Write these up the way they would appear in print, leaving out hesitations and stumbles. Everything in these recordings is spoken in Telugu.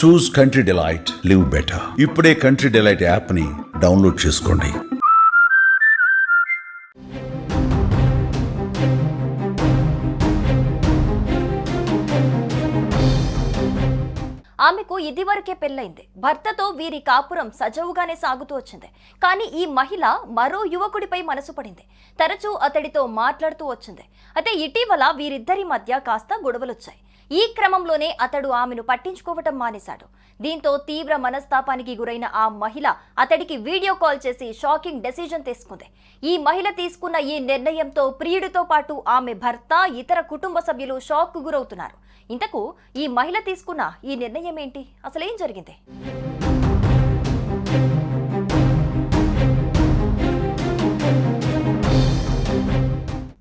చూస్ కంట్రీ డిలైట్, లివ్ బెటర్. ఇప్పుడే కంట్రీ డిలైట్ యాప్ ని డౌన్లోడ్ చేసుకోండి. ఆమెకు ఇదివరకే పెళ్లైంది. భర్తతో వీరి కాపురం సజావుగానే సాగుతూ వచ్చింది. కానీ ఈ మహిళ మరో యువకుడిపై మనసు పడింది. తరచూ అతడితో మాట్లాడుతూ వచ్చింది. అయితే ఇటీవల వీరిద్దరి మధ్య కాస్త గొడవలొచ్చాయి. ఈ క్రమంలోనే అతడు ఆమెను పట్టించుకోవటం మానేశాడు. దీంతో తీవ్ర మనస్తాపానికి గురైన ఆ మహిళ అతడికి వీడియో కాల్ చేసి షాకింగ్ డెసిజన్ తీసుకుంది. ఈ మహిళ తీసుకున్న ఈ నిర్ణయంతో ప్రియుడితో పాటు ఆమె భర్త, ఇతర కుటుంబ సభ్యులు షాక్ కు గురవుతున్నారు. ఇంతకు ఈ మహిళ తీసుకున్న ఈ నిర్ణయం ఏంటి? అసలేం జరిగింది?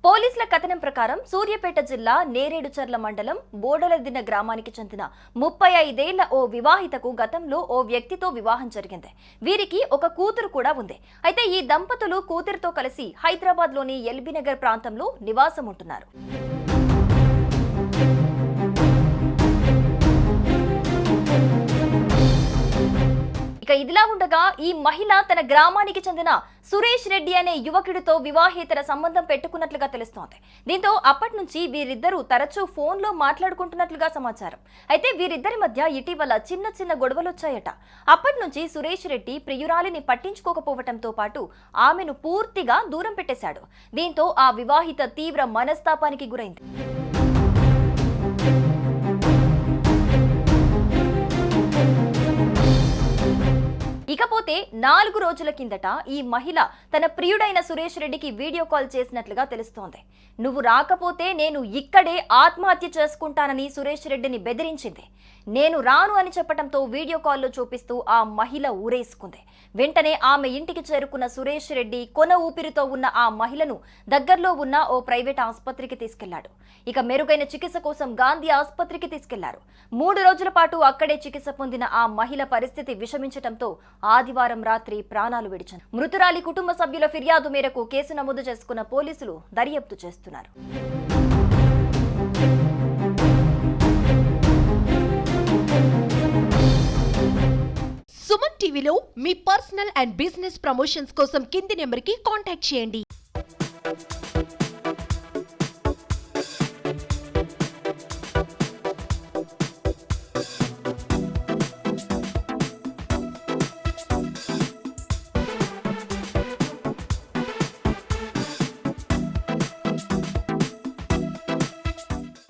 పోలీసుల కథనం ప్రకారం సూర్యాపేట జిల్లా నేరేడుచర్ల మండలం బోడలదిన్న గ్రామానికి చెందిన 35 ఏళ్ల ఓ వివాహితకు గతంలో ఓ వ్యక్తితో వివాహం జరిగింది. వీరికి ఒక కూతురు కూడా ఉంది. అయితే ఈ దంపతులు కూతురుతో కలిసి హైదరాబాద్లోని ఎల్బీనగర్ ప్రాంతంలో నివాసం ఉంటున్నారు. ఇక ఇదిలా ఉండగా ఈ మహిళ తన గ్రామానికి చెందిన సురేష్ రెడ్డి అనే యువకుడితో వివాహేతర సంబంధం పెట్టుకున్నట్లుగా తెలుస్తోంది. దీంతో అప్పటి నుంచి వీరిద్దరూ తరచూ ఫోన్లో మాట్లాడుకుంటున్నట్లుగా సమాచారం. అయితే వీరిద్దరి మధ్య ఇటీవల చిన్న చిన్న గొడవలొచ్చాయట. అప్పటి నుంచి సురేష్ రెడ్డి ప్రియురాలిని పట్టించుకోకపోవడంతో పాటు ఆమెను పూర్తిగా దూరం పెట్టేశాడు. దీంతో ఆ వివాహిత తీవ్ర మనస్తాపానికి గురైంది. ఇకపోతే 4 రోజుల కిందట ఈ మహిళ తన ప్రియుడైన సురేష్ రెడ్డికి వీడియో కాల్ చేసినట్లుగా తెలుస్తోంది. నువ్వు రాకపోతే నేను ఇక్కడే ఆత్మహత్య చేసుకుంటానని సురేష్ రెడ్డిని బెదిరించింది. నేను రాను అని చెప్పడంతో వీడియో కాల్లో చూపిస్తూ ఆ మహిళ ఊరేసుకుంది. వెంటనే ఆమె ఇంటికి చేరుకున్న సురేష్ రెడ్డి కొన ఊపిరితో ఉన్న ఆ మహిళను దగ్గరలో ఉన్న ఓ ప్రైవేట్ ఆసుపత్రికి తీసుకెళ్లాడు. ఇక మెరుగైన చికిత్స కోసం గాంధీ ఆసుపత్రికి తీసుకెళ్లారు. 3 రోజుల పాటు అక్కడే చికిత్స పొందిన ఆ మహిళ పరిస్థితి విషమించడంతో ఆదివారం రాత్రి ప్రాణాలు విడిచింది. మృతురాలి కుటుంబ సభ్యుల ఫిర్యాదు మేరకు కేసు నమోదు చేసుకున్న పోలీసులు దర్యాప్తు చేస్తున్నారు. సుమన్ టీవీలో మీ పర్సనల్ అండ్ బిజినెస్ ప్రమోషన్స్ కోసం కింది నెంబర్కి కాంటాక్ట్ చేయండి.